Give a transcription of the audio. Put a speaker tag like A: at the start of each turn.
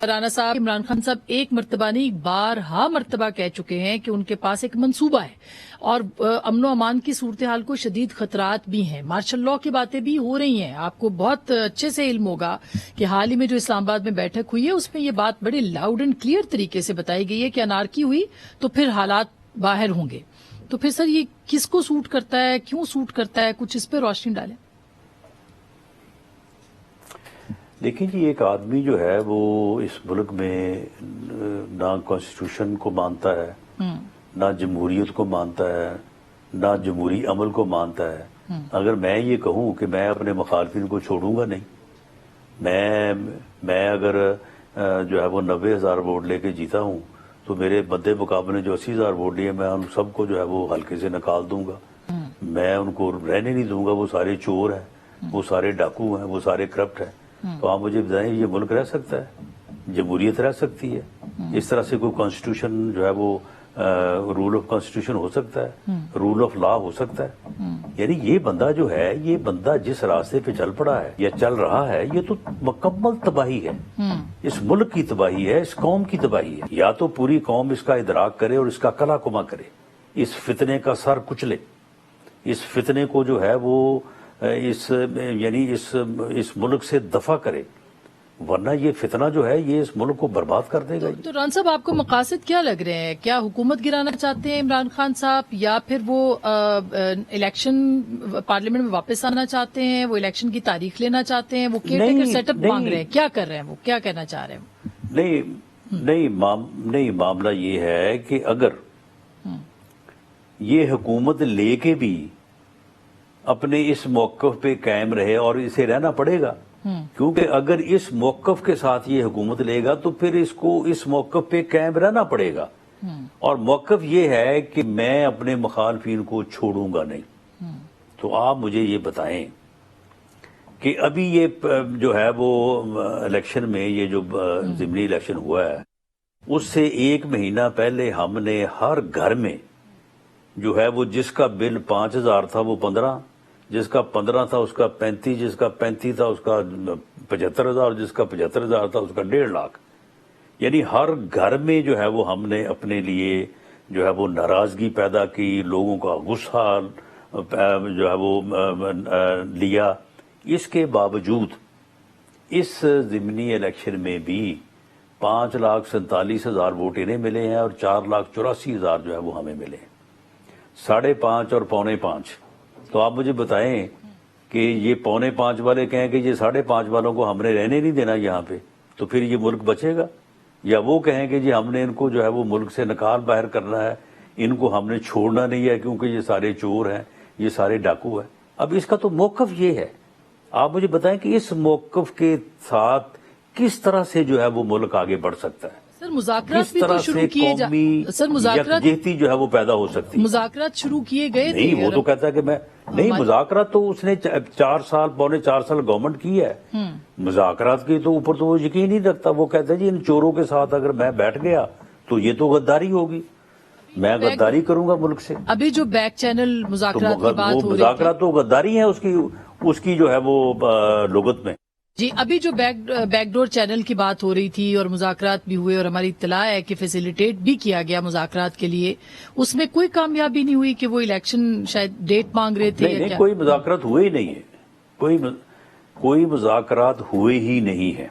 A: رانا صاحب، عمران خان صاحب ایک مرتبہ نہیں بارہا مرتبہ کہہ چکے ہیں کہ ان کے پاس ایک منصوبہ ہے اور امن و امان کی صورتحال کو شدید خطرات بھی ہیں. مارشل لاء کی باتیں بھی ہو رہی ہیں. آپ کو بہت اچھے سے علم ہوگا کہ حال ہی میں جو اسلام آباد میں بیٹھک ہوئی ہے اس میں یہ بات بڑی لاؤڈ اینڈ کلیئر طریقے سے بتائی گئی ہے کہ انارکی ہوئی تو پھر حالات باہر ہوں گے. تو پھر سر یہ کس کو سوٹ کرتا ہے، کیوں سوٹ کرتا ہے، کچھ اس پہ روشنی ڈالیں.
B: دیکھیں جی، ایک آدمی جو ہے وہ اس ملک میں نہ کانسٹیٹیوشن کو مانتا ہے، نہ جمہوریت کو مانتا ہے، نہ جمہوری عمل کو مانتا ہے. اگر میں یہ کہوں کہ میں اپنے مخالفین کو چھوڑوں گا نہیں، میں اگر جو ہے وہ 90,000 ووٹ لے کے جیتا ہوں تو میرے مدِ مقابلے نے جو 80,000 ووٹ لیے میں ان سب کو جو ہے وہ حلقے سے نکال دوں گا. میں ان کو رہنے نہیں دوں گا. وہ سارے چور ہیں، وہ سارے ڈاکو ہیں، وہ سارے کرپٹ ہیں. تو آپ مجھے بتائیں یہ ملک رہ سکتا ہے؟ جمہوریت رہ سکتی ہے؟ اس طرح سے کوئی کانسٹیٹیوشن جو ہے وہ رول آف کانسٹیٹیوشن ہو سکتا ہے؟ رول آف لا ہو سکتا ہے؟ یعنی یہ بندہ جو ہے، یہ بندہ جس راستے پہ چل پڑا ہے یا چل رہا ہے، یہ تو مکمل تباہی ہے. اس ملک کی تباہی ہے، اس قوم کی تباہی ہے. یا تو پوری قوم اس کا ادراک کرے اور اس کا کلا کما کرے، اس فتنے کا سر کچلے، اس فتنے کو جو ہے وہ اس ملک سے دفع کرے، ورنہ یہ فتنہ جو ہے یہ اس ملک کو برباد کر دے گا.
A: تو ران صاحب، آپ کو مقاصد کیا لگ رہے ہیں؟ کیا حکومت گرانا چاہتے ہیں عمران خان صاحب، یا پھر وہ الیکشن پارلیمنٹ میں واپس آنا چاہتے ہیں، وہ الیکشن کی تاریخ لینا چاہتے ہیں، وہ کیئر ٹیکر سیٹ اپ مانگ رہے ہیں؟ کیا کر رہے ہیں وہ، کیا کہنا چاہ رہے ہیں؟
B: نہیں، معاملہ یہ ہے کہ اگر یہ حکومت لے کے بھی اپنے اس موقف پہ قائم رہے، اور اسے رہنا پڑے گا، کیونکہ اگر اس موقف کے ساتھ یہ حکومت لے گا تو پھر اس کو اس موقف پہ قائم رہنا پڑے گا. اور موقف یہ ہے کہ میں اپنے مخالفین کو چھوڑوں گا نہیں. تو آپ مجھے یہ بتائیں کہ ابھی یہ جو ہے وہ الیکشن میں، یہ جو ضمنی الیکشن ہوا ہے، اس سے 1 مہینہ پہلے ہم نے ہر گھر میں جو ہے وہ جس کا بل 5,000 تھا وہ 15، جس کا 15 تھا اس کا 35، جس کا 35 تھا اس کا 75,000، جس کا 75,000 تھا اس کا 1.5 لاکھ. یعنی ہر گھر میں جو ہے وہ ہم نے اپنے لیے جو ہے وہ ناراضگی پیدا کی، لوگوں کا غصہ جو ہے وہ لیا. اس کے باوجود اس ضمنی الیکشن میں بھی 5,47,000 ووٹ انہیں ملے ہیں اور 4,84,000 جو ہے وہ ہمیں ملے ہیں. 5.5 اور 5.25. تو آپ مجھے بتائیں کہ یہ 5.25 والے کہیں کہ یہ 5.5 والوں کو ہم نے رہنے نہیں دینا یہاں پہ، تو پھر یہ ملک بچے گا؟ یا وہ کہیں کہ جی ہم نے ان کو جو ہے وہ ملک سے نکال باہر کرنا ہے، ان کو ہم نے چھوڑنا نہیں ہے کیونکہ یہ سارے چور ہیں، یہ سارے ڈاکو ہیں. اب اس کا تو موقف یہ ہے. آپ مجھے بتائیں کہ اس موقف کے ساتھ کس طرح سے جو ہے وہ ملک آگے بڑھ سکتا ہے؟
A: سر مذاکرات بھی تو شروع کیے
B: یکجہتی جو ہے وہ پیدا ہو سکتی ہے.
A: مذاکرات شروع کیے گئے تھے.
B: نہیں، وہ تو کہتا ہے کہ میں نہیں، مذاکرات تو اس نے 4 سال گورنمنٹ کی ہے. مذاکرات کے تو اوپر تو وہ یقین نہیں رکھتا. وہ کہتا ہے جی ان چوروں کے ساتھ اگر میں بیٹھ گیا تو یہ تو غداری ہوگی، میں غداری کروں گا ملک سے.
A: ابھی جو بیک چینل مذاکرات کی بات ہو رہی ہے،
B: مذاکرات تو غداری ہے اس کی جو ہے وہ لغت میں.
A: جی، ابھی جو بیک ڈور چینل کی بات ہو رہی تھی اور مذاکرات بھی ہوئے اور ہماری اطلاع ہے کہ فیسیلیٹیٹ بھی کیا گیا مذاکرات کے لیے، اس میں کوئی کامیابی نہیں ہوئی کہ وہ الیکشن شاید ڈیٹ مانگ رہے تھے.
B: نہیں، کوئی مذاکرات ہوئے ہی نہیں ہے. کوئی مذاکرات ہوئے ہی نہیں ہے.